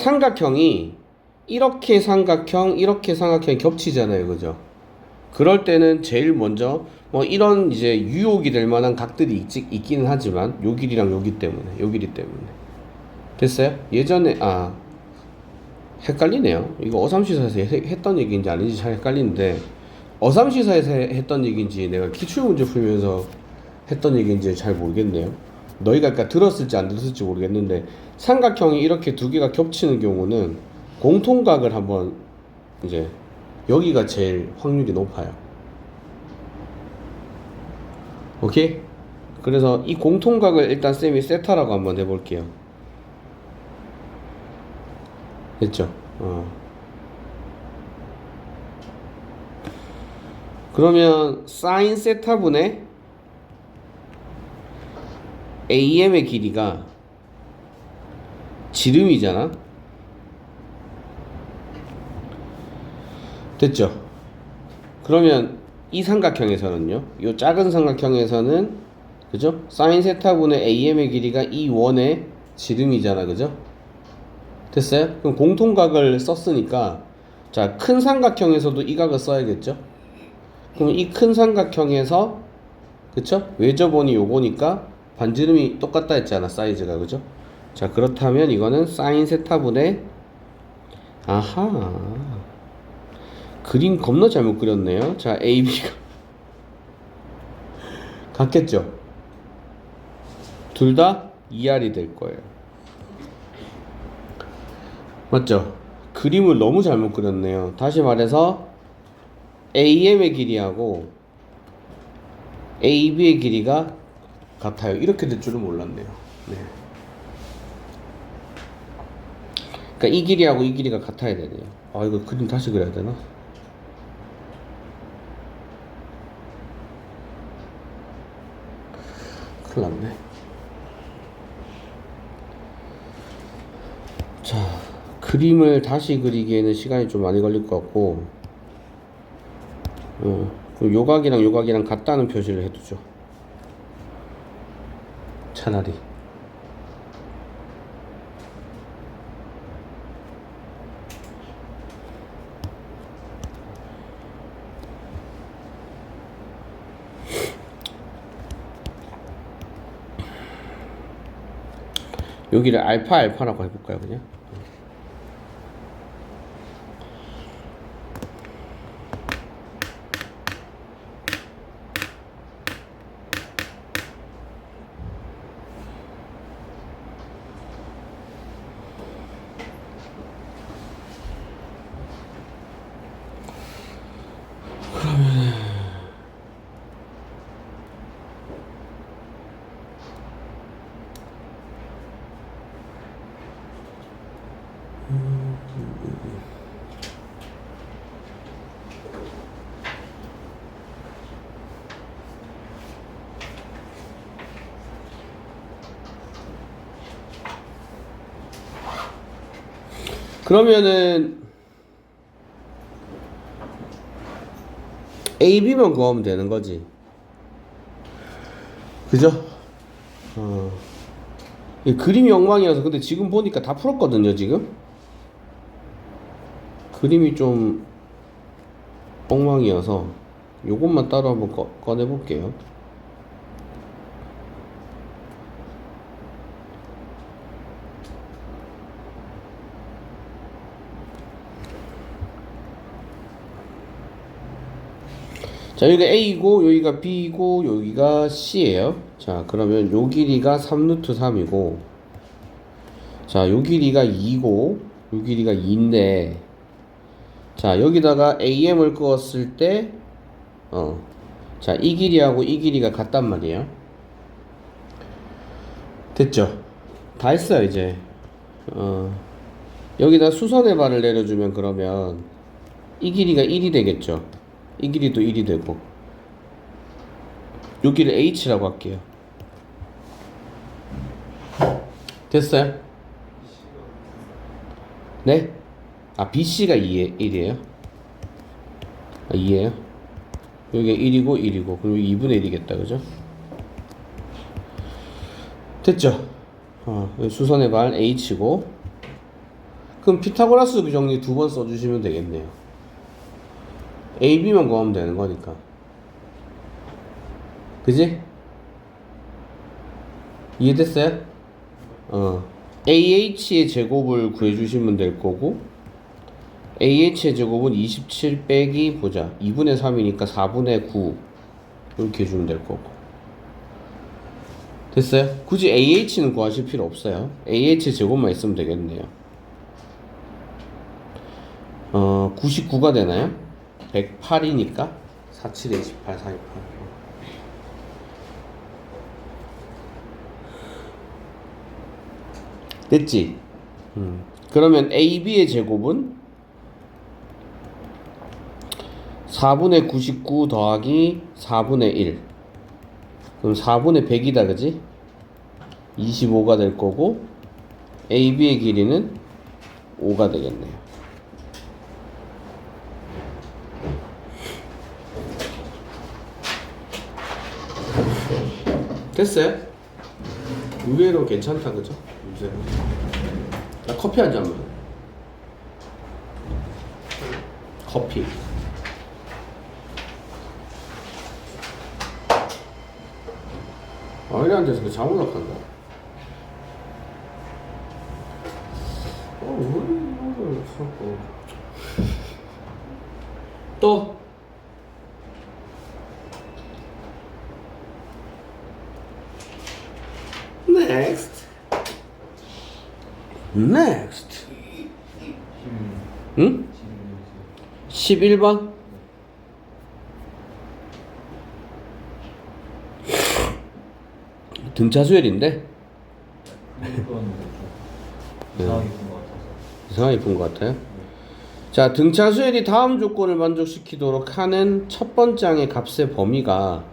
삼각형이 이렇게 삼각형이 겹치잖아요. 그죠? 그럴 때는 제일 먼저 뭐 이런 이제 유혹이 될 만한 각들이 있기는 하지만 요 길이랑 요 길이 때문에 됐어요? 예전에 헷갈리네요. 이거 어삼시사에서 했던 얘기인지 아닌지 잘 헷갈리는데 어삼시사에서 했던 얘기인지 내가 기출문제 풀면서 했던 얘기인지 잘 모르겠네요. 너희가 아까 들었을지 안 들었을지 모르겠는데 삼각형이 이렇게 두 개가 겹치는 경우는 공통각을 한번 이제 여기가 제일 확률이 높아요. 오케이? 그래서 이 공통각을 일단 쌤이 세타라고 한번 해볼게요. 됐죠? 그러면 사인 세타분의 AM의 길이가 지름이잖아. 됐죠? 그러면 이 삼각형에서는요, 이 작은 삼각형에서는 그죠? 사인 세타분의 AM의 길이가 이 원의 지름이잖아. 그죠? 됐어요? 그럼 공통각을 썼으니까 자, 큰 삼각형에서도 이 각을 써야겠죠? 그럼 이 큰 삼각형에서 그쵸? 외접원이 요거니까 반지름이 똑같다 했잖아. 사이즈가. 그죠? 자, 그렇다면 이거는 사인 세타분의 아하, 그림 겁나 잘못 그렸네요. 자, AB가 같겠죠? 둘 다 ER이 될 거예요. 맞죠? 그림을 너무 잘못 그렸네요. 다시 말해서 AM의 길이하고 AB의 길이가 같아요. 이렇게 될 줄은 몰랐네요. 네. 그러니까 이 길이하고 이 길이가 같아야 되네요. 이거 그림 다시 그려야 되나? 큰일 났네. 자, 그림을 다시 그리기에는 시간이 좀 많이 걸릴 것 같고, 요각이랑 요각이랑 같다는 표시를 해두죠. 차라리. 여기를 알파라고 해볼까요, 그냥? 그러면은 AB만 구하면 되는 거지. 그죠? 이 그림이 엉망이어서 근데 지금 보니까 다 풀었거든요. 지금 그림이 좀 엉망이어서 요것만 따로 한번 꺼내 볼게요. 자, 여기가 A이고 여기가 B이고 여기가 C예요. 자, 그러면 요 길이가 3루트 3이고 자, 요 길이가 2고 요 길이가 2인데 자, 여기다가 AM을 그었을 때 자, 이 길이하고 이 길이가 같단 말이에요. 됐죠? 다 했어요. 이제 여기다 수선의 발을 내려주면 그러면 이 길이가 1이 되겠죠. 이 길이도 1이 되고 여기를 H라고 할게요. 됐어요? 네? BC가 1이에요? 2에요? 여기가 1이고 1이고 그리고 2분의 1이겠다. 그죠? 됐죠? 수선의 발 H고 그럼 피타고라스 정리 두 번 써주시면 되겠네요. A, B만 구하면 되는 거니까. 그지? 이해됐어요? AH의 제곱을 구해주시면 될 거고, AH의 제곱은 27 빼기 보자 2분의 3이니까 4분의 9 이렇게 해주면 될 거고. 됐어요? 굳이 AH는 구하실 필요 없어요. AH 제곱만 있으면 되겠네요. 99가 되나요? 108이니까 47에 28, 428. 됐지? 그러면 AB의 제곱은 4분의 99 더하기 4분의 1. 그럼 4분의 100이다, 그지? 25가 될 거고, AB의 길이는 5가 되겠네요. 됐어요? 의외로 괜찮다, 그죠? 문제는. 나 커피 한 잔만. 커피. 이래 앉아서 잠을 못 간다. 또 next 응? 11번? 등차수열인데? 이상하게 푼 것 같아요. 자, 등차수열이 다음 조건을 만족시키도록 하는 첫 번째 항의 값의 범위가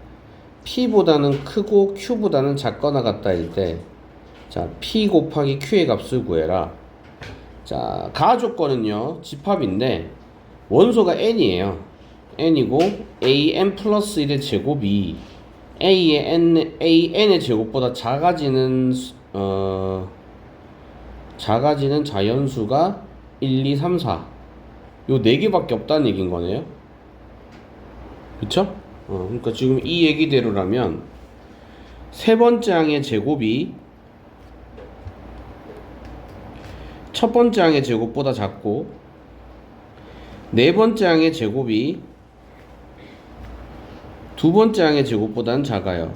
P보다는 크고 Q보다는 작거나 같다일 때, 자, P 곱하기 Q의 값을 구해라. 자, 가 조건은요, 집합인데, 원소가 n이에요. n이고, an 플러스 1의 제곱이 an의 제곱보다 작아지는 자연수가 1, 2, 3, 4. 요 4개밖에 없다는 얘기인 거네요. 그쵸? 그러니까 지금 이 얘기대로라면 세 번째 항의 제곱이 첫 번째 항의 제곱보다 작고 네 번째 항의 제곱이 두 번째 항의 제곱보다는 작아요.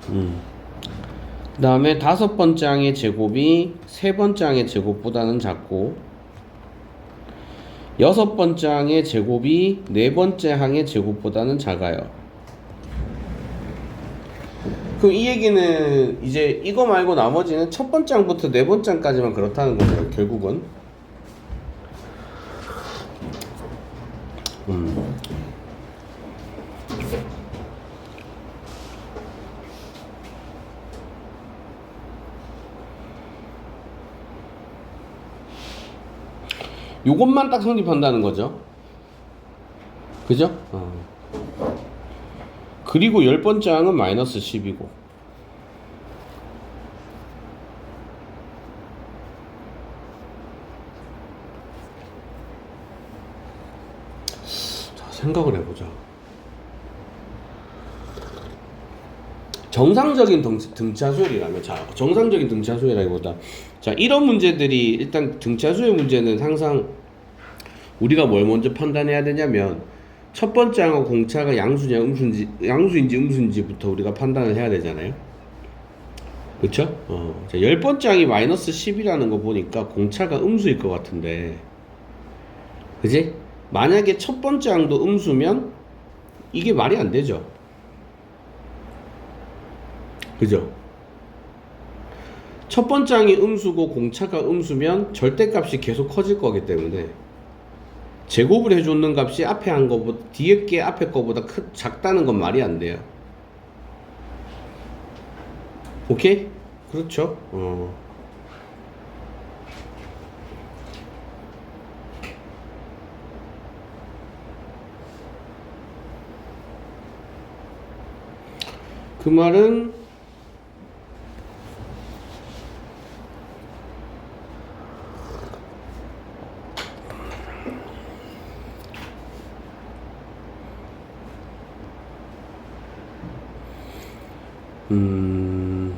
그 다음에 다섯 번째 항의 제곱이 세 번째 항의 제곱보다는 작고 여섯 번째 항의 제곱이 네 번째 항의 제곱보다는 작아요. 그럼 이 얘기는 이제 이거 말고 나머지는 첫 번째 항부터 네 번째 항까지만 그렇다는 거예요, 결국은. 요것만 딱 성립한다는 거죠. 그죠? 그리고 열 번째 항은 마이너스 10이고. 자, 생각을 해보자. 정상적인 등차수열이라면, 자, 정상적인 등차수열이라기보다, 자, 이런 문제들이, 일단 등차수열 문제는 항상 우리가 뭘 먼저 판단해야 되냐면, 첫 번째 항의 공차가 양수냐 양수인지 음수인지부터 우리가 판단을 해야 되잖아요. 그쵸? 자, 열 번째 항이 마이너스 10이라는 거 보니까 공차가 음수일 것 같은데, 그지? 만약에 첫 번째 항도 음수면 이게 말이 안 되죠. 그죠? 첫 번째 항이 음수고 공차가 음수면 절대값이 계속 커질 거기 때문에 제곱을 해주는 값이 앞에 한 거보다 뒤에 게 앞에 거보다 작다는 건 말이 안 돼요. 오케이? 그렇죠? 그 말은 음,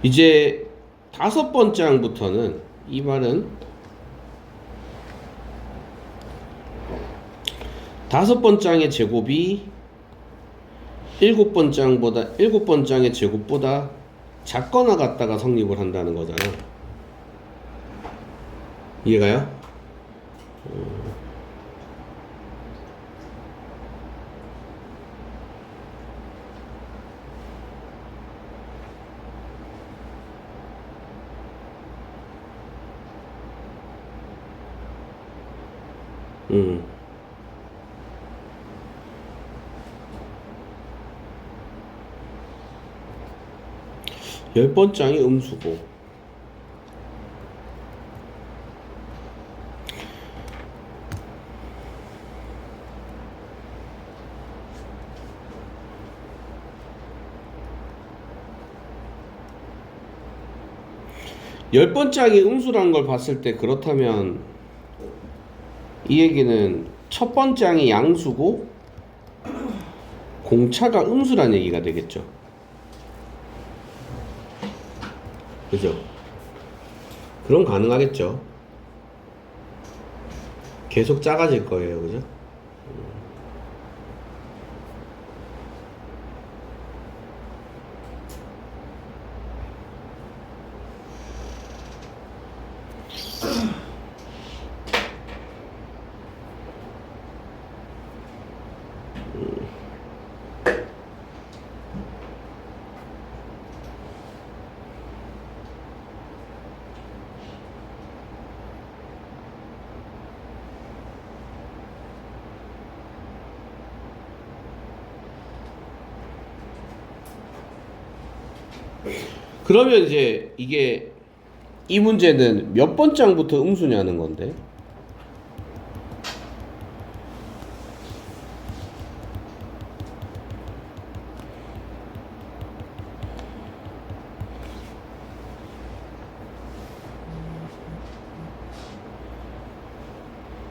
이제 5번째 항부터는 이 말은 5번째 항의 제곱이 7번째 항의 제곱보다 작거나 같다가 성립을 한다는 거잖아. 이해가요? 음. 열 번째 항이 음수고, 열 번째 항이 음수라는 걸 봤을 때, 그렇다면 이 얘기는 첫 번째 항이 양수고 공차가 음수라는 얘기가 되겠죠. 그죠? 그럼 가능하겠죠. 계속 작아질 거예요. 그죠? 그러면 이제 이게 이 문제는 몇 번째 항부터 음수냐는 건데,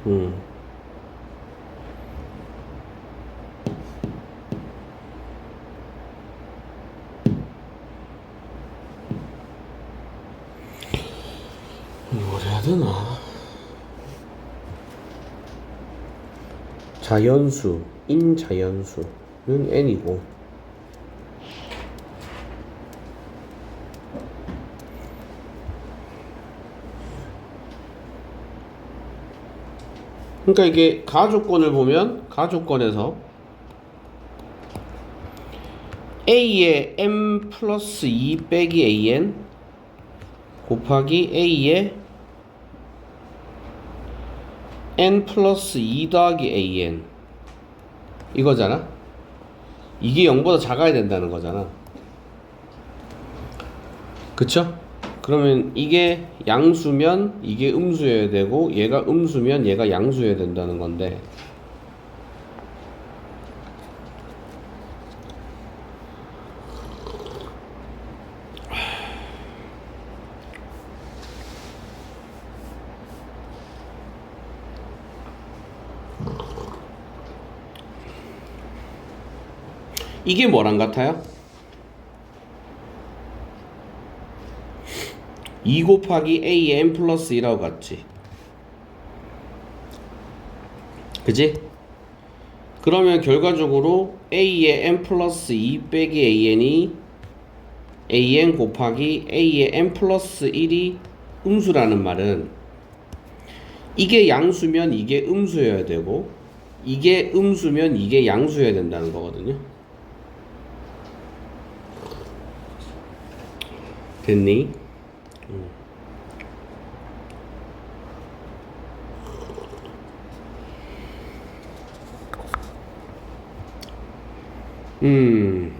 음. 뭘 해야 되나? 자연수, 인자연수는 n이고, 그러니까 이게 가조건을 보면 가조건에서 a의 m 플러스 2 빼기 an 곱하기 a의 n 플러스 2 더하기 an 이거잖아. 이게 0보다 작아야 된다는 거잖아. 그쵸? 그러면 이게 양수면 이게 음수여야 되고, 얘가 음수면 얘가 양수여야 된다는 건데, 이게 뭐랑 같아요? 2 곱하기 a의 n 플러스 2라고 같지? 그지? 그러면 결과적으로 a의 n 플러스 2 빼기 an이 an 곱하기 a의 n 플러스 1이 음수라는 말은, 이게 양수면 이게 음수여야 되고, 이게 음수면 이게 양수여야 된다는 거거든요. 됐니? 음.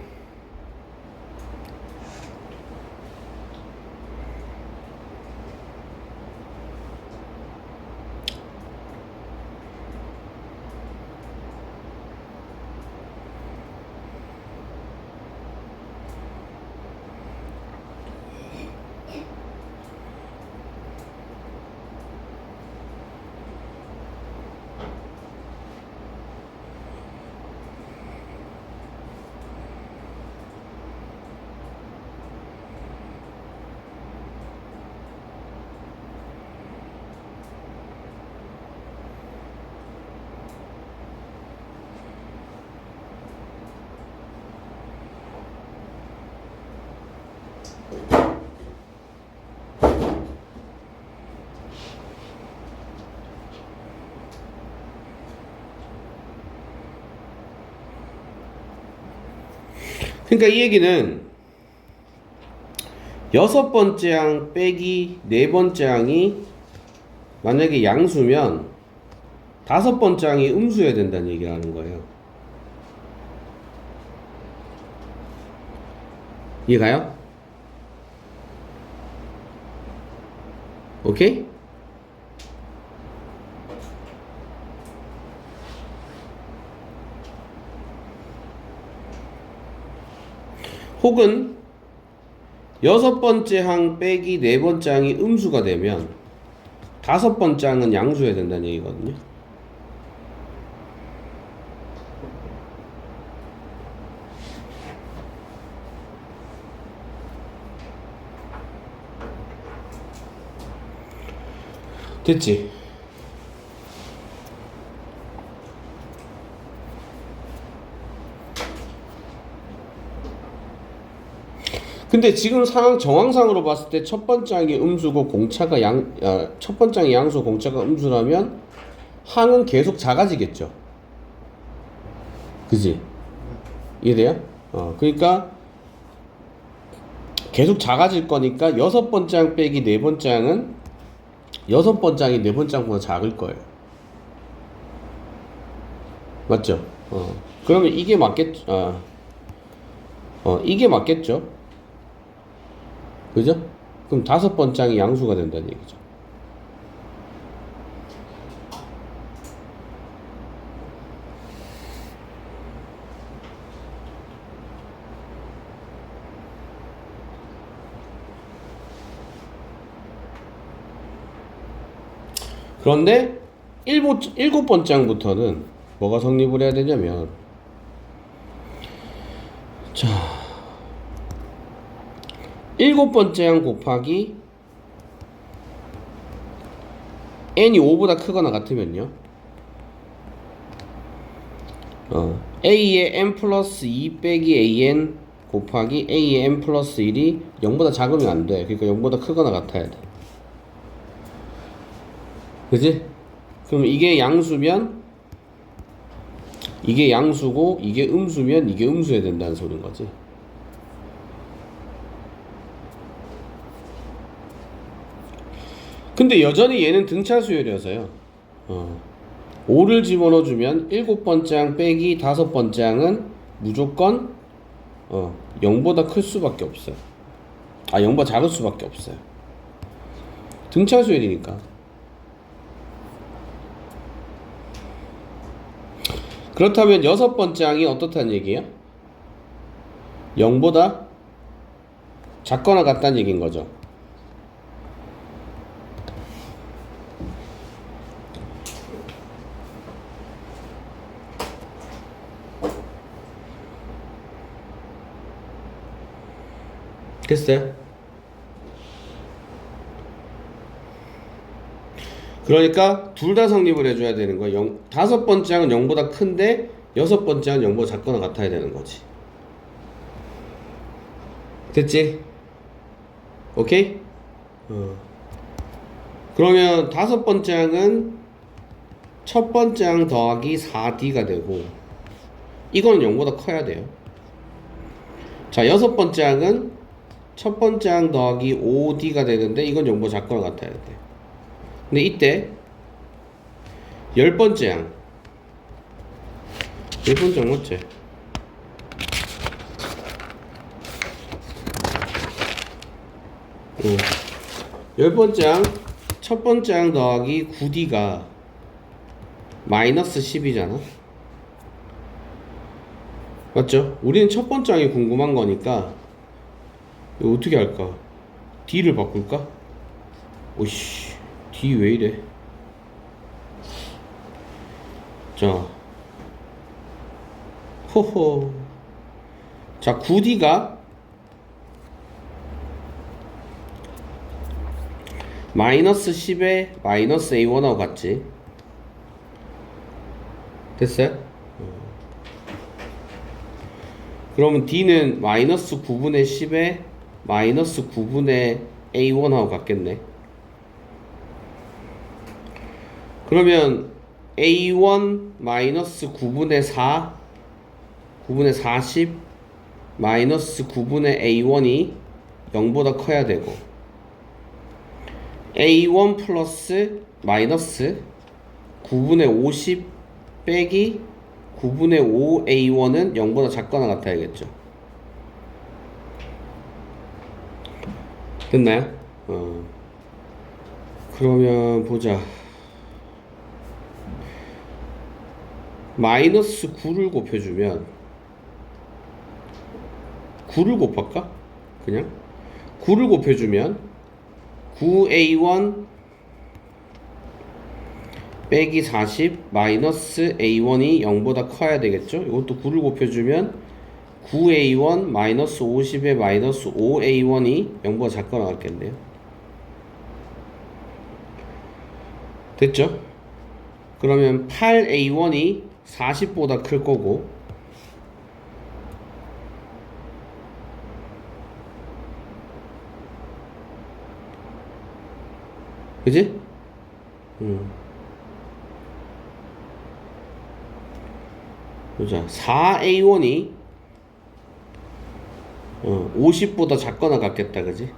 그러니까 이 얘기는 여섯 번째 항 빼기 네 번째 항이 만약에 양수면 다섯 번째 항이 음수여야 된다는 얘기를 하는 거예요. 이해가요? 오케이? 혹은 여섯 번째 항 빼기 네 번째 항이 음수가 되면 다섯 번째 항은 양수여야 된다는 얘기거든요. 됐지? 근데 지금 상황 정황상으로 봤을 때 첫 번째 항이 음수고 공차가 첫 번째 항이 양수 공차가 음수라면 항은 계속 작아지겠죠. 그지? 이해돼요? 그러니까 계속 작아질 거니까 여섯 번째 항 빼기 네 번째 항은 여섯 번째 항이 네 번째 항보다 작을 거예요. 맞죠? 그러면 이게 맞겠죠? 이게 맞겠죠? 그죠? 그럼 다섯 번째 항이 양수가 된다는 얘기죠. 그런데 일곱 번째 항부터는 뭐가 성립을 해야 되냐면, 자, 일곱 번째 항 곱하기 n이 5보다 크거나 같으면요, a의 n 플러스 2 빼기 an 곱하기 a의 n 플러스 1이 0보다 작으면 안 돼. 그러니까 0보다 크거나 같아야 돼. 그지? 그럼 이게 양수면 이게 양수고 이게 음수면 이게 음수여야 된다는 소린 거지. 근데 여전히 얘는 등차 수열이어서요. 5를 집어넣어주면 일곱 번째 항 빼기 다섯 번째 항은 무조건 0보다 클 수밖에 없어요. 0보다 작을 수밖에 없어요. 등차 수열이니까. 그렇다면 여섯 번째 항이 어떻다는 얘기예요? 0보다 작거나 같다는 얘기인 거죠. 됐어요? 그러니까 둘 다 성립을 해줘야 되는 거야. 다섯 번째 항은 0보다 큰데 여섯 번째 항은 0보다 작거나 같아야 되는 거지. 됐지? 오케이? 그러면 다섯 번째 항은 첫 번째 항 더하기 4d가 되고 이거는 0보다 커야 돼요. 자, 여섯 번째 항은 첫 번째 항 더하기 5d가 되는데 이건 0보다 작거나 같아야 돼. 근데 이때 열 번째 항 맞지? 열 번째 항 첫 번째 항 더하기 9d가 마이너스 10이잖아. 맞죠? 우리는 첫 번째 항이 궁금한 거니까 이거 어떻게 할까? d를 바꿀까? 오씨, d 왜 이래? 자, 호호. 자, 9d가 마이너스 10에 마이너스 a1하고 같지? 됐어요? 그러면 d는 마이너스 9분의 10에 마이너스 9분의 A1하고 같겠네. 그러면 A1 마이너스 9분의 4 9분의 40 마이너스 9분의 A1이 0보다 커야 되고 A1 플러스 마이너스 9분의 50 빼기 9분의 5 A1은 0보다 작거나 같아야겠죠. 됐나요? 그러면 보자. 마이너스 9를 곱해주면 9를 곱할까? 그냥 9를 곱해주면 9A1 빼기 40 마이너스 A1이 0보다 커야 되겠죠? 이것도 9를 곱해주면 9A1 마이너스 50에 마이너스 5A1이 0보다 작거나 같겠네요. 됐죠? 그러면 8A1이 40보다 클 거고 그지? 보자. 4A1이 50보다 작거나 같겠다. 그지?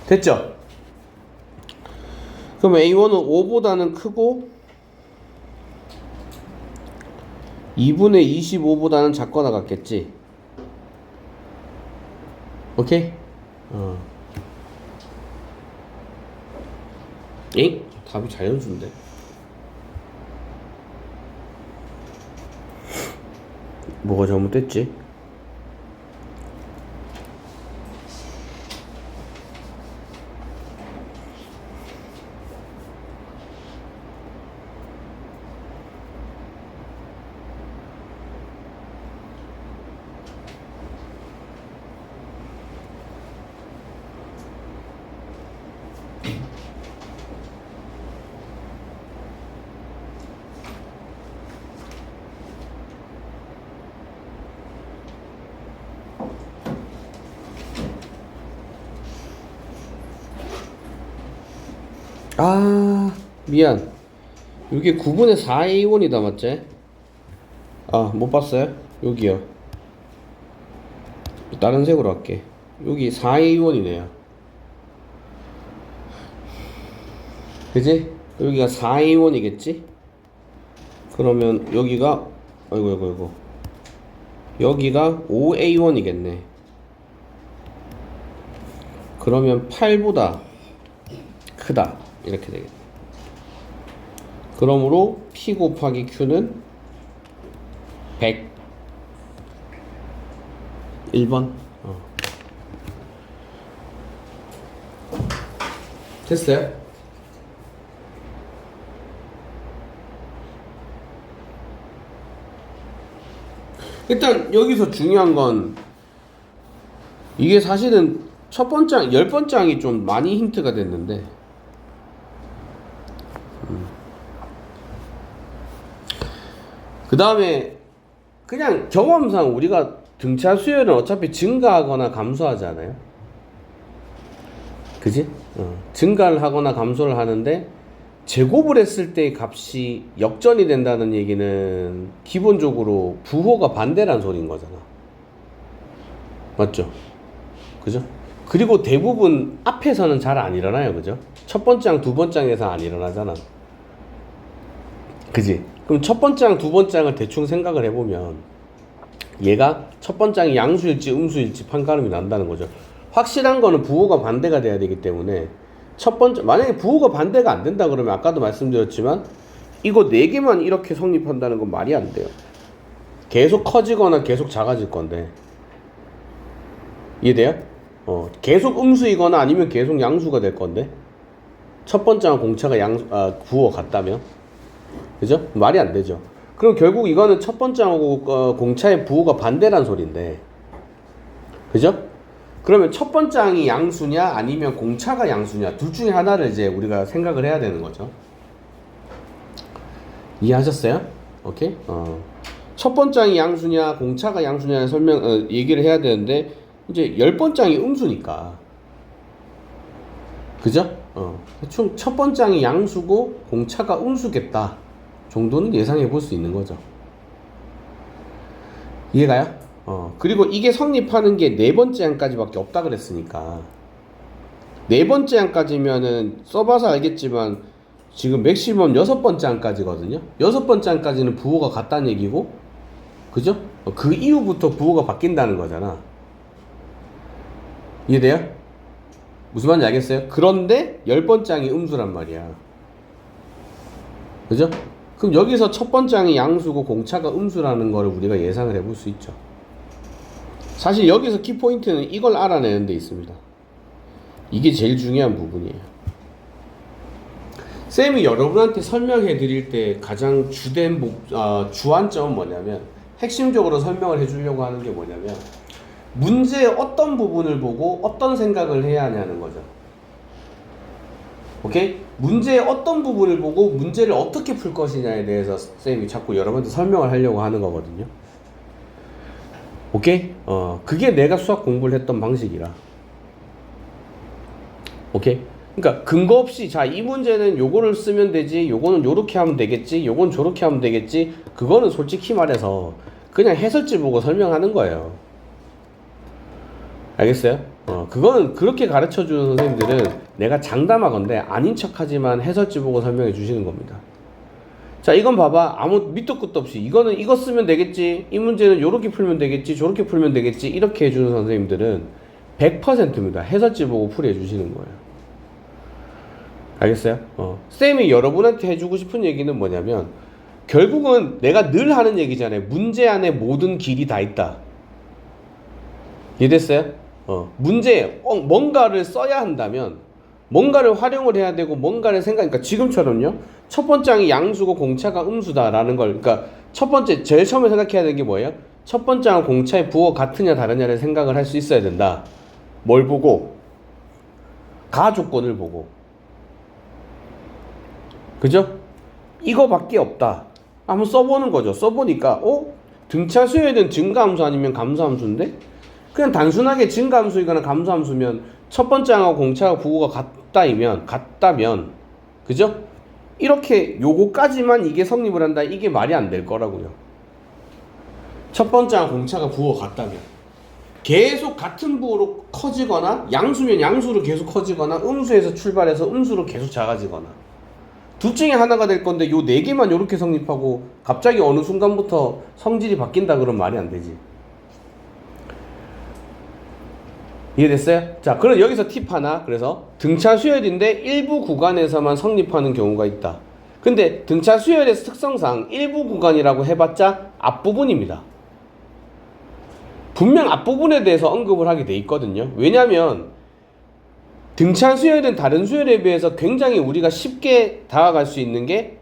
됐죠? 그럼 A1은 5보다는 크고 2분의 25보다는 작거나 같겠지? 오케이? 엥? 답이 자연수인데. 뭐가 잘못됐지? 아, 미안. 이게 9분의 4A1이다, 맞지? 아, 못 봤어요? 여기요. 다른 색으로 할게. 여기 4A1이네요. 그지? 여기가 4A1이겠지? 그러면 여기가, 아이고. 여기가 5A1이겠네. 그러면 8보다 크다. 이렇게 되겠네. 그러므로 P 곱하기 Q는 100. 1번. 됐어요? 일단 여기서 중요한 건 이게 사실은 첫 번째 항, 10번째 항이 좀 많이 힌트가 됐는데 그 다음에 그냥 경험상 우리가 등차 수열은 어차피 증가하거나 감소하잖아요. 그지? 증가를 하거나 감소를 하는데 제곱을 했을 때의 값이 역전이 된다는 얘기는 기본적으로 부호가 반대란 소리인 거잖아. 맞죠? 그죠? 그리고 대부분 앞에서는 잘 안 일어나요. 그죠? 첫 번째 항, 두 번째 항에서 안 일어나잖아. 그지? 그럼 첫 번째 항, 두 번째 항을 대충 생각을 해보면 얘가 첫 번째 항이 양수일지 음수일지 판가름이 난다는 거죠. 확실한 거는 부호가 반대가 돼야 되기 때문에 첫 번째, 만약에 부호가 반대가 안 된다 그러면 아까도 말씀드렸지만 이거 4개만 이렇게 성립한다는 건 말이 안 돼요. 계속 커지거나 계속 작아질 건데. 이해돼요? 계속 음수이거나 아니면 계속 양수가 될 건데. 첫 번째랑 공차가 부호가 같다면. 그죠? 말이 안 되죠. 그럼 결국 이거는 첫 번째하고 공차의 부호가 반대란 소린데. 그죠? 그러면 첫 번째 항이 양수냐 아니면 공차가 양수냐 둘 중에 하나를 이제 우리가 생각을 해야 되는 거죠. 이해하셨어요? 오케이? 첫 번째 항이 양수냐 공차가 양수냐 얘기를 해야 되는데 이제 10번째 항이 음수니까. 그죠? 대충 첫 번째 항이 양수고 공차가 음수겠다 정도는 예상해 볼 수 있는 거죠. 이해가요? 그리고 이게 성립하는 게 4번째 항까지밖에 없다 그랬으니까 4번째 항까지면은 써봐서 알겠지만 지금 맥시멈 6번째 항까지거든요. 6번째 항까지는 부호가 같다는 얘기고, 그죠? 그 이후부터 부호가 바뀐다는 거잖아. 이해돼요? 무슨 말인지 알겠어요? 그런데 10번째 항이 음수란 말이야. 그죠? 그럼 여기서 첫 번째 항이 양수고 공차가 음수라는 걸 우리가 예상을 해볼 수 있죠. 사실 여기서 키포인트는 이걸 알아내는 데 있습니다. 이게 제일 중요한 부분이에요. 쌤이 여러분한테 설명해 드릴 때 가장 주안점은 뭐냐면, 핵심적으로 설명을 해주려고 하는 게 뭐냐면 문제의 어떤 부분을 보고 어떤 생각을 해야 하냐는 거죠. 오케이? 문제의 어떤 부분을 보고 문제를 어떻게 풀 것이냐에 대해서 쌤이 자꾸 여러분한테 설명을 하려고 하는 거거든요. 오케이? 그게 내가 수학 공부를 했던 방식이라. 오케이? 그러니까 근거 없이 자, 이 문제는 요거를 쓰면 되지, 요거는 요렇게 하면 되겠지, 요건 저렇게 하면 되겠지, 그거는 솔직히 말해서 그냥 해설지 보고 설명하는 거예요. 알겠어요? 그거는 그렇게 가르쳐 주는 선생님들은 내가 장담하건대 아닌 척 하지만 해설지 보고 설명해 주시는 겁니다. 자, 이건 봐봐. 아무 밑도 끝도 없이 이거는 이거 쓰면 되겠지, 이 문제는 요렇게 풀면 되겠지, 저렇게 풀면 되겠지, 이렇게 해주는 선생님들은 100%입니다. 해설지 보고 풀이해 주시는 거예요. 알겠어요? 쌤이 여러분한테 해주고 싶은 얘기는 뭐냐면, 결국은 내가 늘 하는 얘기잖아요. 문제 안에 모든 길이 다 있다. 이해됐어요? 문제에 뭔가를 써야 한다면 뭔가를 활용을 해야 되고 뭔가를 그러니까 지금처럼요, 첫 번째 항이 양수고 공차가 음수다라는 걸, 그러니까 첫 번째 제일 처음에 생각해야 되는 게 뭐예요? 첫 번째 항 공차의 부호 같으냐 다르냐를 생각을 할 수 있어야 된다. 뭘 보고? 가 조건을 보고. 그죠? 이거밖에 없다. 한번 써보는 거죠. 써보니까 등차 수열은 증가함수 아니면 감소함수인데, 그냥 단순하게 증가함수이거나 감소함수면 첫 번째 항하고 공차하고 부호가 같다면, 그죠? 이렇게 요거까지만 이게 성립을 한다, 이게 말이 안 될 거라고요. 첫 번째 항 공차가 부호가 같다면 계속 같은 부호로 커지거나, 양수면 양수로 계속 커지거나, 음수에서 출발해서 음수로 계속 작아지거나, 둘 중에 하나가 될 건데 요 4개만 요렇게 성립하고 갑자기 어느 순간부터 성질이 바뀐다 그러면 말이 안 되지. 이해됐어요? 자, 그럼 여기서 팁 하나. 그래서 등차 수열인데 일부 구간에서만 성립하는 경우가 있다. 근데 등차 수열의 특성상 일부 구간이라고 해봤자 앞부분입니다. 분명 앞부분에 대해서 언급을 하게 돼 있거든요. 왜냐면 등차 수열은 다른 수열에 비해서 굉장히 우리가 쉽게 다가갈 수 있는 게,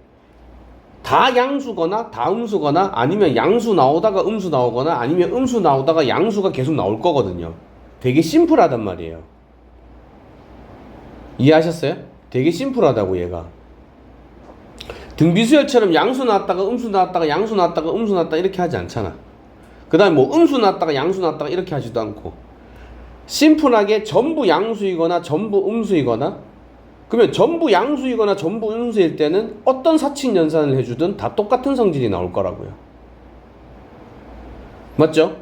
다 양수거나 다 음수거나 아니면 양수 나오다가 음수 나오거나 아니면 음수 나오다가 양수가 계속 나올 거거든요. 되게 심플하단 말이에요. 이해하셨어요? 되게 심플하다고. 얘가 등비수열처럼 양수 나왔다가 음수 나왔다가 양수 나왔다가 음수 나왔다 이렇게 하지 않잖아. 그 다음에 뭐 음수 나왔다가 양수 나왔다가 이렇게 하지도 않고, 심플하게 전부 양수이거나 전부 음수이거나, 그러면 전부 양수이거나 전부 음수일 때는 어떤 사칙 연산을 해주든 다 똑같은 성질이 나올 거라고요. 맞죠?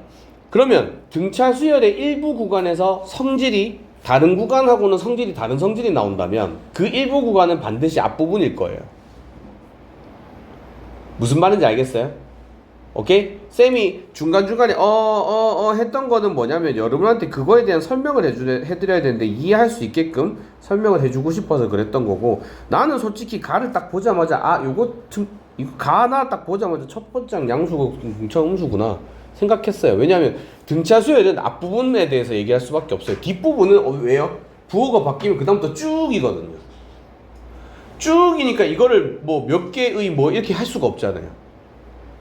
그러면 등차 수열의 일부 구간에서 성질이 다른 구간하고는 성질이 다른 성질이 나온다면 그 일부 구간은 반드시 앞부분일 거예요. 무슨 말인지 알겠어요? 오케이? 쌤이 중간중간에 했던 거는 뭐냐면 여러분한테 그거에 대한 설명을 해드려야 되는데 이해할 수 있게끔 설명을 해주고 싶어서 그랬던 거고, 나는 솔직히 가를 딱 보자마자 이거 가 하나 딱 보자마자 첫 번째 양수고 등차 음수구나 생각했어요. 왜냐하면 등차 수열은 앞부분에 대해서 얘기할 수밖에 없어요. 뒷부분은 왜요? 부호가 바뀌면 그 다음부터 쭉이거든요. 쭉이니까 이거를 뭐 몇 개의 뭐 이렇게 할 수가 없잖아요.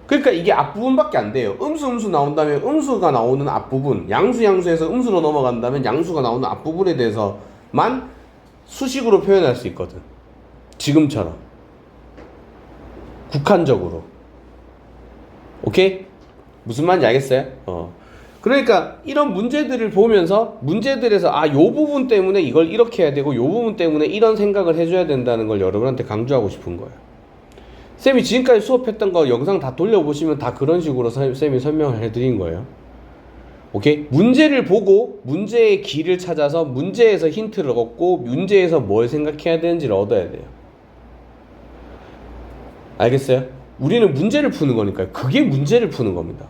그러니까 이게 앞부분밖에 안 돼요. 음수 나온다면 음수가 나오는 앞부분, 양수에서 음수로 넘어간다면 양수가 나오는 앞부분에 대해서만 수식으로 표현할 수 있거든. 지금처럼 국한적으로. 오케이? 무슨 말인지 알겠어요? 그러니까 이런 문제들을 보면서 문제들에서 요 부분 때문에 이걸 이렇게 해야 되고 요 부분 때문에 이런 생각을 해줘야 된다는 걸 여러분한테 강조하고 싶은 거예요. 쌤이 지금까지 수업했던 거 영상 다 돌려보시면 다 그런 식으로 쌤이 설명을 해드린 거예요. 오케이? 문제를 보고 문제의 길을 찾아서 문제에서 힌트를 얻고 문제에서 뭘 생각해야 되는지를 얻어야 돼요. 알겠어요? 우리는 문제를 푸는 거니까요. 그게 문제를 푸는 겁니다.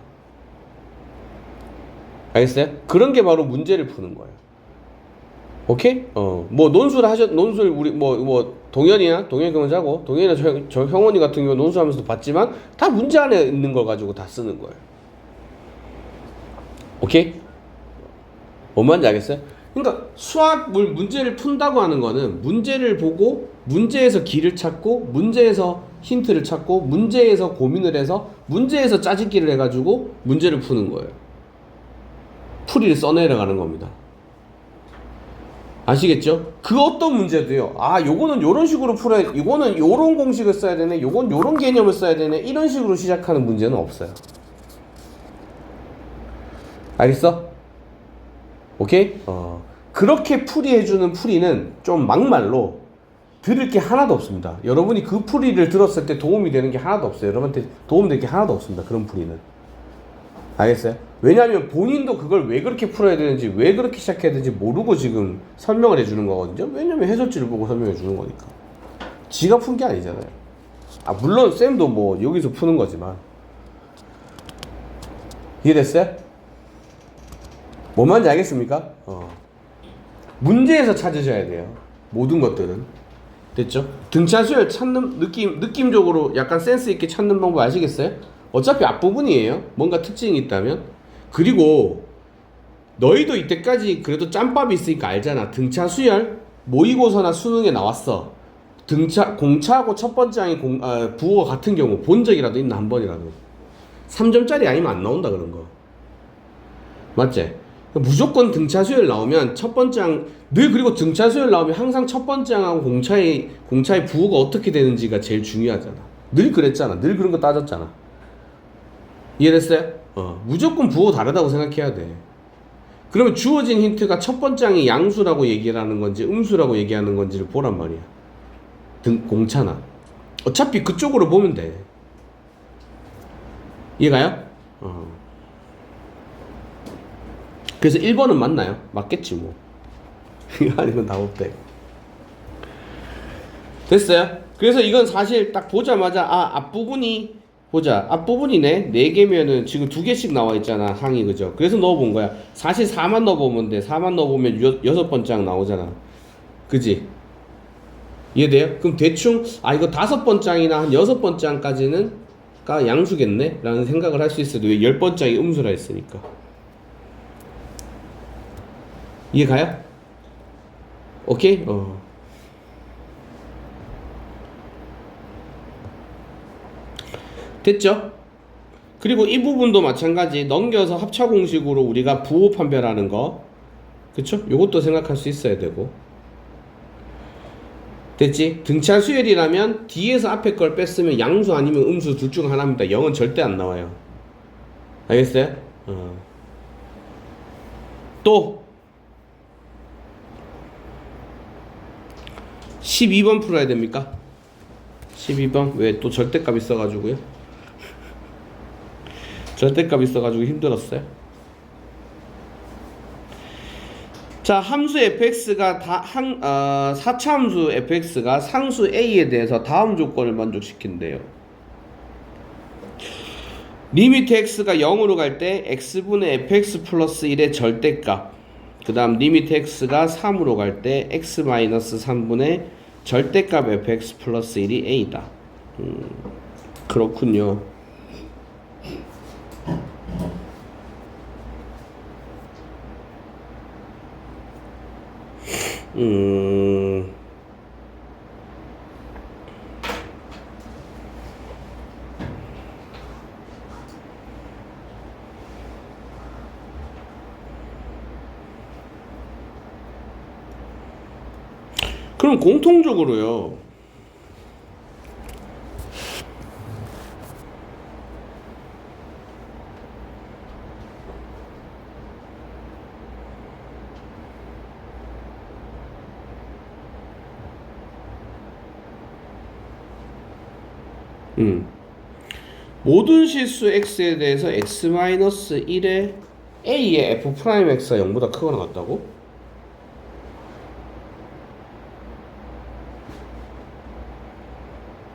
알겠어요? 그런 게 바로 문제를 푸는 거예요. 오케이? 뭐 논술 우리 동현이 경험자고 동현이나 저 형원이 같은 경우 논술하면서도 봤지만 다 문제 안에 있는 걸 가지고 다 쓰는 거예요. 오케이? 뭔 말인지 알겠어요? 그러니까 수학 문제를 푼다고 하는 거는 문제를 보고 문제에서 길을 찾고 문제에서 힌트를 찾고 문제에서 고민을 해서 문제에서 짜집기를 해가지고 문제를 푸는 거예요. 풀이를 써내려가는 겁니다. 아시겠죠? 그 어떤 문제도요. 요거는 요런 식으로 풀어야, 요거는 요런 공식을 써야 되네, 요건 요런 개념을 써야 되네, 이런 식으로 시작하는 문제는 없어요. 알겠어? 오케이? 그렇게 풀이해주는 풀이는 좀 막말로 들을 게 하나도 없습니다. 여러분이 그 풀이를 들었을 때 도움이 되는 게 하나도 없어요. 여러분한테 도움될 게 하나도 없습니다. 그런 풀이는. 알겠어요? 왜냐하면 본인도 그걸 왜 그렇게 풀어야 되는지, 왜 그렇게 시작해야 되는지 모르고 지금 설명을 해주는 거거든요. 왜냐면 해설지를 보고 설명해 주는 거니까. 지가 푼 게 아니잖아요. 물론 쌤도 뭐 여기서 푸는 거지만. 이해됐어요? 뭔 말인지 알겠습니까? 문제에서 찾으셔야 돼요. 모든 것들은. 됐죠? 등차 수열 찾는 느낌적으로 약간 센스 있게 찾는 방법 아시겠어요? 어차피 앞부분이에요. 뭔가 특징이 있다면. 그리고 너희도 이때까지 그래도 짬밥이 있으니까 알잖아. 등차 수열 모의고사나 수능에 나왔어. 공차하고 첫 번째 항이 부호가 같은 경우 본 적이라도 있나 한 번이라도. 3점짜리 아니면 안 나온다 그런 거. 맞지? 무조건 등차 수열 나오면 첫 번째 항 늘, 그리고 등차 수열 나오면 항상 첫 번째 항하고 공차의 부호가 어떻게 되는지가 제일 중요하잖아. 늘 그랬잖아. 늘 그런 거 따졌잖아. 이해됐어요? 무조건 부호 다르다고 생각해야 돼. 그러면 주어진 힌트가 첫 번째 항이 양수라고 얘기를 하는 건지 음수라고 얘기하는 건지를 보란 말이야. 공차나. 어차피 그쪽으로 보면 돼. 이해가요? 그래서 1번은 맞나요? 맞겠지 뭐. 아니면 답없대. 됐어요? 그래서 이건 사실 딱 보자마자 앞부분이 보자. 앞부분이네. 4개면은 지금 2개씩 나와 있잖아. 항이. 그죠? 그래서 넣어본 거야. 사실 4만 넣어보면 돼. 4만 넣어보면 6번째 항 나오잖아. 그지? 이해돼요? 그럼 대충 이거 5번째 항이나 한 6번째 항까지는 양수겠네? 라는 생각을 할 수 있어도 왜 10번째 항이 음수라 했으니까. 이해가요? 오케이? 됐죠? 그리고 이 부분도 마찬가지. 넘겨서 합차 공식으로 우리가 부호 판별하는 거, 그쵸? 요것도 생각할 수 있어야 되고. 됐지? 등차 수열이라면 뒤에서 앞에 걸 뺐으면 양수 아니면 음수 둘 중 하나입니다. 0은 절대 안 나와요. 알겠어요? 또 12번 풀어야 됩니까? 12번 왜 또 절대값 있어가지고요? 절대값 있어가지고 힘들었어요. 자, 함수 fx가 사차함수 fx가 상수 a에 대해서 다음 조건을 만족시킨대요. 리미트 x가 0으로 갈 때 x분의 fx 플러스 1의 절대값, 그 다음 리미트 x가 3으로 갈 때 x 마이너스 3분의 절대값 fx 플러스 1이 a다. 그렇군요. 그럼 공통적으로요. 모든 실수 x에 대해서 x-1의 a의 f'x가 0보다 크거나 같다고?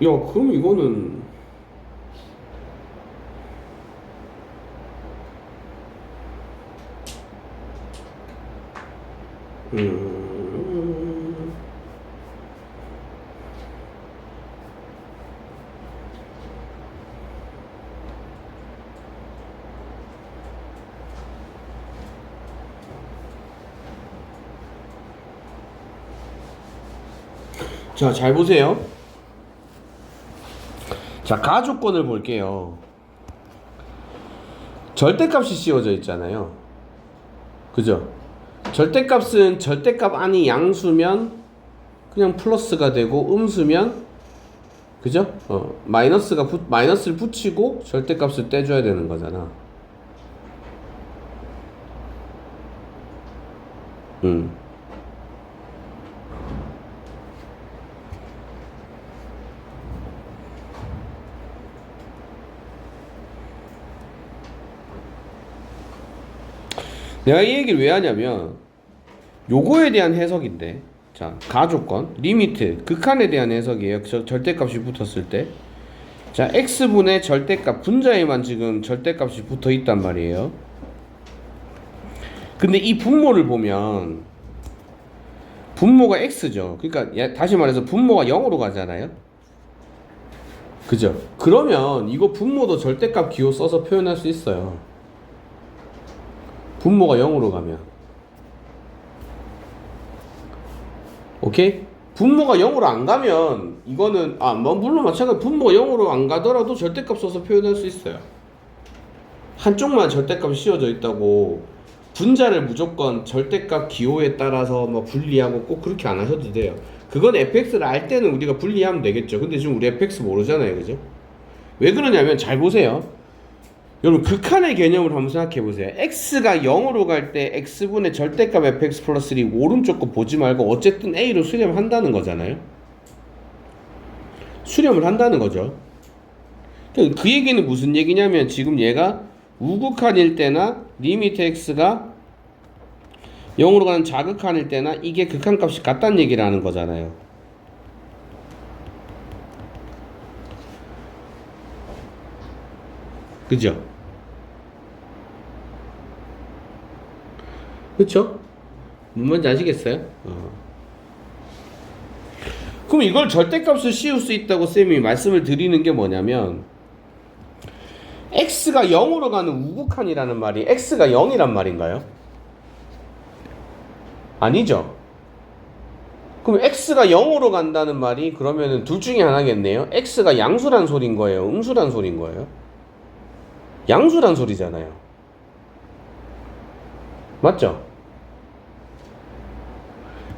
야, 그럼 이거는 자, 잘 보세요. 자, 가조건을 볼게요. 절대값이 씌워져 있잖아요. 그죠? 절대값은 절대값 안이 양수면 그냥 플러스가 되고, 음수면 그죠? 마이너스를 붙이고 절대값을 떼줘야 되는 거잖아. 내가 이 얘기를 왜 하냐면 요거에 대한 해석인데, 자, 가조건, 리미트, 극한에 대한 해석이에요. 절대값이 붙었을 때. 자, x분의 절대값, 분자에만 지금 절대값이 붙어 있단 말이에요. 근데 이 분모를 보면 분모가 x죠. 그러니까 다시 말해서 분모가 0으로 가잖아요. 그죠? 그러면 이거 분모도 절대값 기호 써서 표현할 수 있어요. 분모가 0으로 가면. 오케이? 분모가 0으로 안 가면 이거는 뭐 물론 마찬가지, 분모가 0으로 안 가더라도 절대값 써서 표현할 수 있어요. 한쪽만 절대값 씌워져 있다고 분자를 무조건 절대값 기호에 따라서 뭐 분리하고 꼭 그렇게 안 하셔도 돼요. 그건 fx를 알 때는 우리가 분리하면 되겠죠. 근데 지금 우리 fx 모르잖아요. 그죠? 왜 그러냐면, 잘 보세요. 여러분, 극한의 개념을 한번 생각해 보세요. x가 0으로 갈 때 x분의 절대값 fx 플러스 1이 오른쪽 거 보지 말고 어쨌든 a로 수렴한다는 거잖아요. 수렴을 한다는 거죠. 그 얘기는 무슨 얘기냐면, 지금 얘가 우극한일 때나 리미트 x가 0으로 가는 자극한일 때나 이게 극한값이 같다는 얘기를 하는 거잖아요. 그죠? 그쵸? 뭔지 아시겠어요? 그럼 이걸 절대값을 씌울 수 있다고 쌤이 말씀을 드리는 게 뭐냐면, x가 0으로 가는 우극한이라는 말이 x가 0이란 말인가요? 아니죠. 그럼 x가 0으로 간다는 말이 그러면은 둘 중에 하나겠네요. x가 양수란 소린 거예요? 음수란 소린 거예요? 양수란 소리잖아요. 맞죠?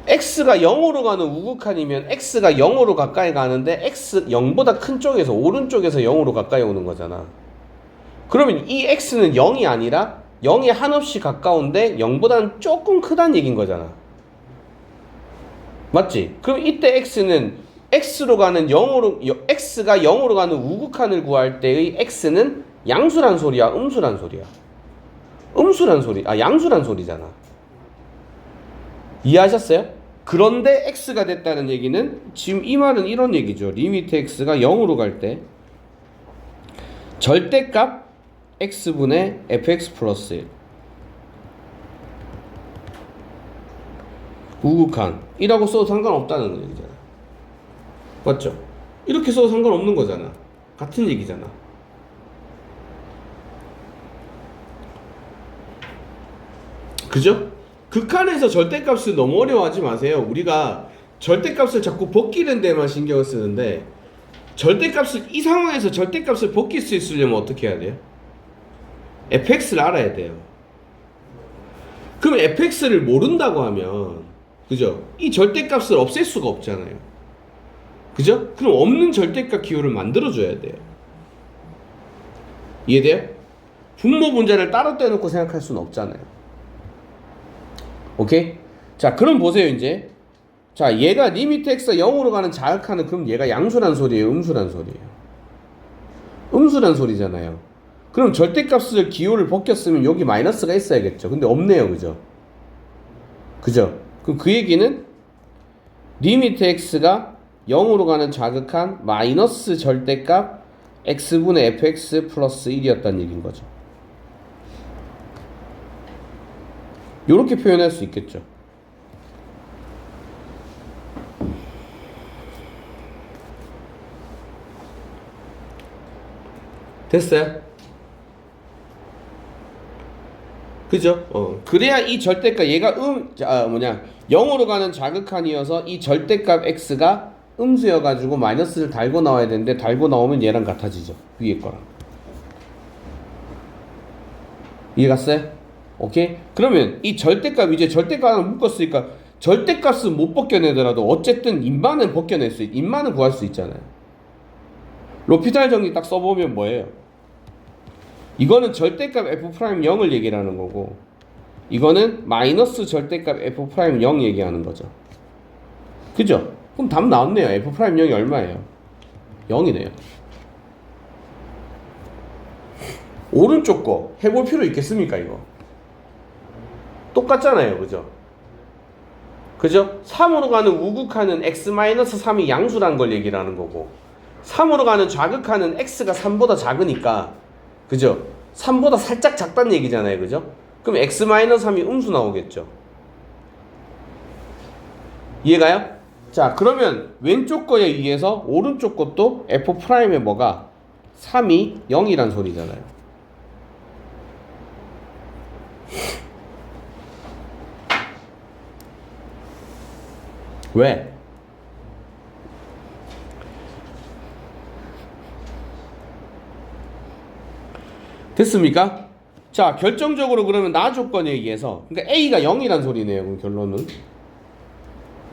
x가 0으로 가는 우극한이면 x가 0으로 가까이 가는데 x 0보다 큰 쪽에서, 오른쪽에서 0으로 가까이 오는 거잖아. 그러면 이 x는 0이 아니라 0에 한없이 가까운데 0보다는 조금 크다는 얘기인 거잖아. 맞지? 그럼 이때 x는 x로 가는 0으로, x가 0으로 가는 우극한을 구할 때의 x는 양수란 소리야, 음수란 소리야? 양수란 소리잖아. 이해하셨어요? 그런데 x가 됐다는 얘기는, 지금 이 말은 이런 얘기죠. 리미트 x가 0으로 갈 때 절대값 x분의 fx 플러스 1 우극한 1하고 써도 상관없다는 얘기잖아. 맞죠? 이렇게 써도 상관없는 거잖아. 같은 얘기잖아. 그죠? 극한에서 절대값을 너무 어려워하지 마세요. 우리가 절대값을 자꾸 벗기는 데만 신경을 쓰는데 절대값을 이 상황에서 절대값을 벗길 수 있으려면 어떻게 해야 돼요? fx를 알아야 돼요. 그럼 fx를 모른다고 하면 그죠? 이 절대값을 없앨 수가 없잖아요. 그죠? 그럼 없는 절대값 기호를 만들어줘야 돼요. 이해돼요? 분모 분자를 따로 떼놓고 생각할 수는 없잖아요. 오케이? 자, 그럼 보세요, 이제. 자, 얘가 리미트 x가 0으로 가는 자극하는, 그럼 얘가 양수란 소리예요, 음수란 소리예요? 음수란 소리잖아요. 그럼 절대값을 기호를 벗겼으면 여기 마이너스가 있어야겠죠. 근데 없네요, 그죠? 그죠? 그럼 그 얘기는 리미트 x가 0으로 가는 자극한 마이너스 절대값 x분의 fx 플러스 1이었다는 얘기인 거죠. 요렇게 표현할 수 있겠죠. 됐어요? 그죠? 그래야 이 절대값 얘가 0으로 가는 자극한이어서 이 절대값 x가 음수여가지고 마이너스를 달고 나와야 되는데 달고 나오면 얘랑 같아지죠. 위에 거랑. 이해 갔어요? 오케이? 그러면 이 절대값 이제 절대값 하나 묶었으니까 절대값은 못 벗겨내더라도 어쨌든 인마는 벗겨낼 수 인마는 구할 수 있잖아요. 로피탈 정리 딱 써보면 뭐예요? 이거는 절대값 f'0을 얘기하는 거고 이거는 마이너스 절대값 f'0 얘기하는 거죠. 그죠? 그럼 답 나왔네요. f'0이 얼마예요? 0이네요. 오른쪽 거 해볼 필요 있겠습니까 이거? 똑같잖아요. 그죠? 그죠? 3으로 가는 우극하는 x-3이 양수라는 걸 얘기를 하는 거고 3으로 가는 좌극하는 x가 3보다 작으니까 그죠? 3보다 살짝 작다는 얘기잖아요. 그죠? 그럼 x-3이 음수 나오겠죠. 이해가요? 자, 그러면 왼쪽 거에 의해서 오른쪽 것도 f'의 뭐가 3이 0이란 소리잖아요. 왜? 됐습니까? 자, 결정적으로 그러면 나 조건에 의해서 그러니까 A가 0이란 소리네요. 그럼 결론은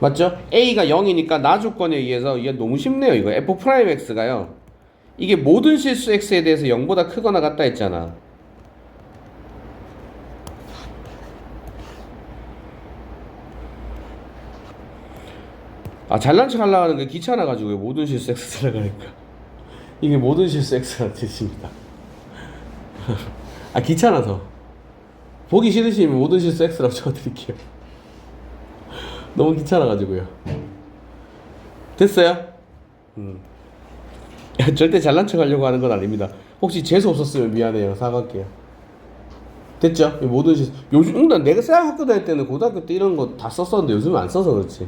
맞죠? A가 0이니까 나 조건에 의해서 이게 너무 쉽네요. 이거 f'x가요. 이게 모든 실수 x에 대해서 0보다 크거나 같다 했잖아. 잘난 척 하려고 하는 게 귀찮아가지고 모든 실수 x 들어가니까 이게 모든 실수 x라는 뜻입니다. 귀찮아서 보기 싫으시면 모든 실수 x라고 적어드릴게요. 너무 귀찮아가지고요. 됐어요? 절대 잘난 척 하려고 하는 건 아닙니다. 혹시 재수 없었으면 미안해요. 사과할게요. 됐죠? 모든 실수 요즘 난 내가 학교 다닐 때는 고등학교 때 이런 거 다 썼었는데 요즘은 안 써서 그렇지.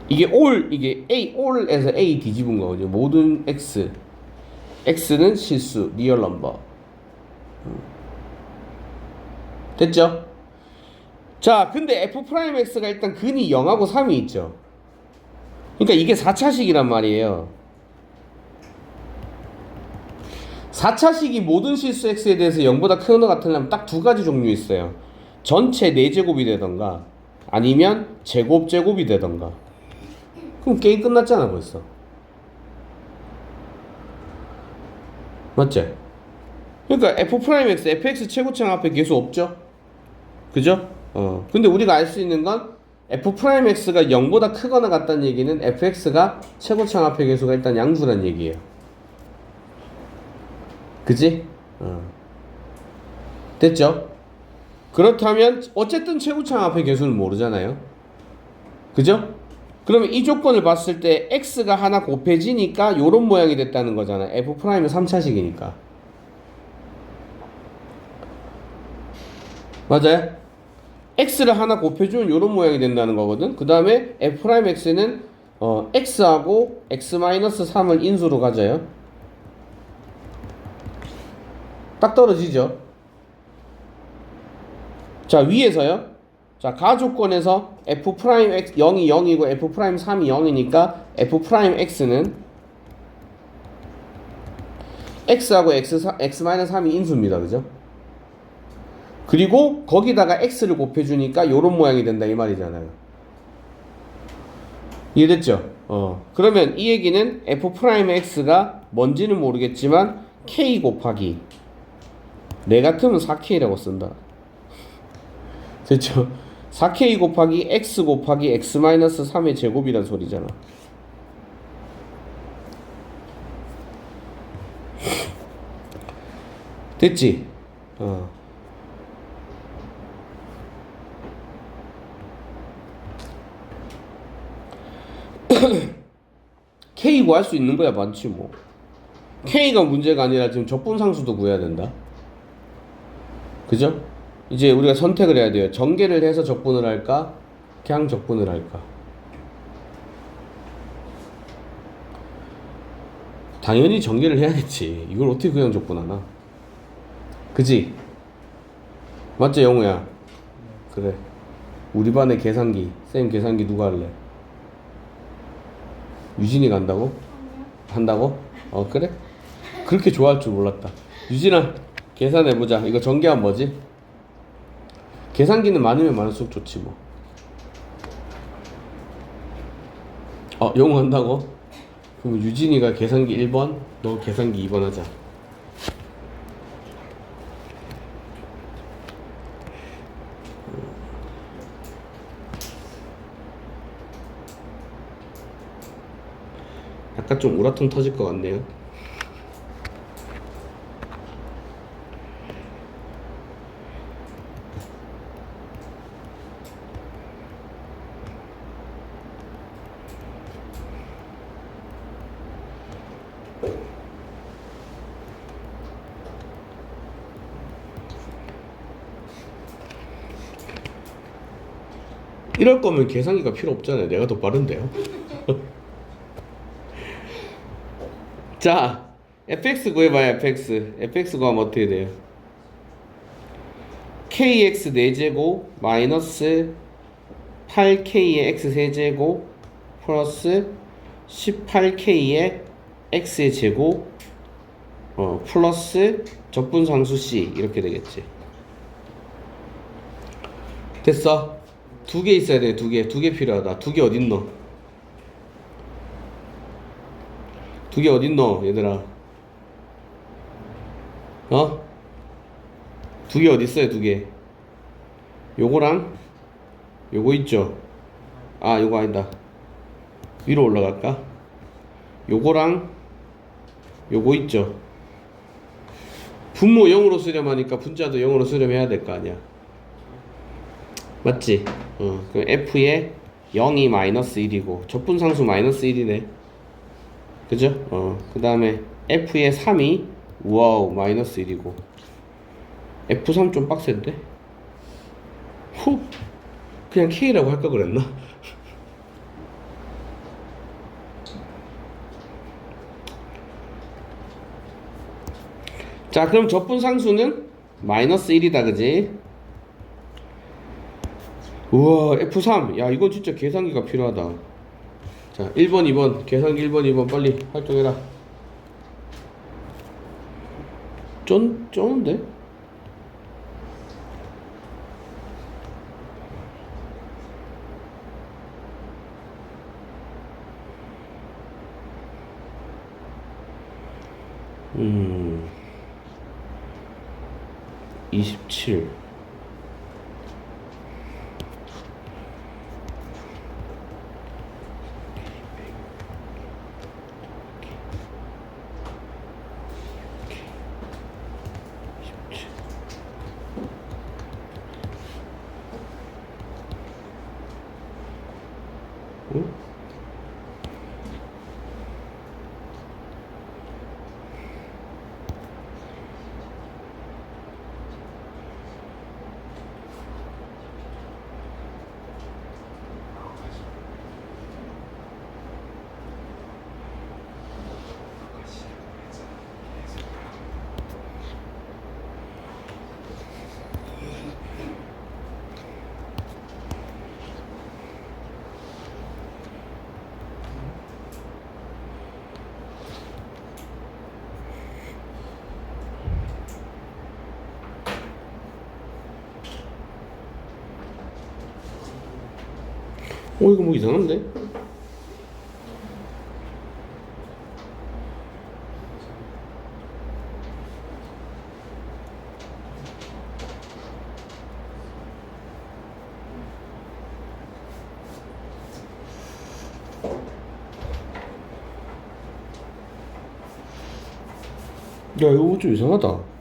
이게 이게 all에서 a 뒤집은 거거든요. 모든 x는 실수, 리얼 넘버. 됐죠? 자, 근데 f'x가 일단 근이 0하고 3이 있죠. 그러니까 이게 4차식이란 말이에요. 4차식이 모든 실수 x에 대해서 0보다 크거나 같으려면 딱 두 가지 종류 있어요. 전체 4제곱이 되던가 아니면 제곱이 되던가. 그럼 게임 끝났잖아 벌써. 맞지? 그러니까 f'x, fx 최고창 앞에 계수 없죠? 그죠? 근데 우리가 알 수 있는 건 f'x가 0보다 크거나 같다는 얘기는 fx가 최고창 앞에 계수가 일단 양수란 얘기예요. 그지? 됐죠? 그렇다면 어쨌든 최고창 앞에 계수는 모르잖아요. 그죠? 그러면 이 조건을 봤을 때 x가 하나 곱해지니까 요런 모양이 됐다는 거잖아. f'은 3차식이니까. 맞아요? x를 하나 곱해주면 이런 모양이 된다는 거거든. 그 다음에 f'x는 x하고 x-3을 인수로 가져요. 딱 떨어지죠. 자, 위에서요. 자, 가조건에서 f'x 0이 0이고 f'3이 0이니까 f'x는 x하고 x-3이 인수입니다. 그죠? 그리고 거기다가 x를 곱해주니까 요런 모양이 된다 이 말이잖아요. 이해됐죠? 그러면 이 얘기는 f'x가 뭔지는 모르겠지만 k 곱하기 내 같으면 4k라고 쓴다. 됐죠? 4k 곱하기 x 곱하기 x-3의 제곱이란 소리잖아. 됐지? k 구할 수 있는 거야 많지 뭐. k가 문제가 아니라 지금 적분상수도 구해야 된다. 그죠? 이제 우리가 선택을 해야 돼요. 전개를 해서 적분을 할까? 그냥 적분을 할까? 당연히 전개를 해야겠지. 이걸 어떻게 그냥 적분하나? 그지? 맞지 영우야? 그래. 우리 반의 계산기 쌤 계산기 누가 할래? 유진이 간다고? 한다고? 그래? 그렇게 좋아할 줄 몰랐다. 유진아 계산해보자. 이거 전개하면 뭐지? 계산기는 많으면 많을수록 좋지 뭐. 영우 한다고? 그럼 유진이가 계산기 1번 너 계산기 2번 하자. 약간 좀 우라통 터질 것 같네요. 이럴 거면 계산기가 필요 없잖아요. 내가 더 빠른데요. 자, fx 구해봐요. fx 구하면 어떻게 돼요? kx 4제곱 마이너스 8k의 x 세제곱 플러스 18k의 x의 제곱 플러스 적분상수 c 이렇게 되겠지. 됐어? 두 개 있어야 돼. 두 개 필요하다. 두 개 어딨노? 두 개 어딨노 얘들아? 두 개 어딨어요? 두 개. 요거랑 요거 있죠? 요거 아니다. 위로 올라갈까? 요거랑 요거 있죠? 분모 0으로 수렴하니까 분자도 0으로 수렴해야 될 거 아니야. 맞지? 그럼 f의 0이 마이너스 1이고 적분상수 마이너스 1이네. 그죠? 그 다음에 f의 3이 와우 마이너스 1이고 f3 좀 빡센데? 그냥 k라고 할까 그랬나? 자 그럼 적분상수는 마이너스 1이다 그지? 우와 F3 야 이건 진짜 계산기가 필요하다. 자 1번 2번 계산기 1번 2번 빨리 활동해라. 쩌는데? 음 27 응? 이거 뭐 이상한데? 야, 이거 좀 이상하다.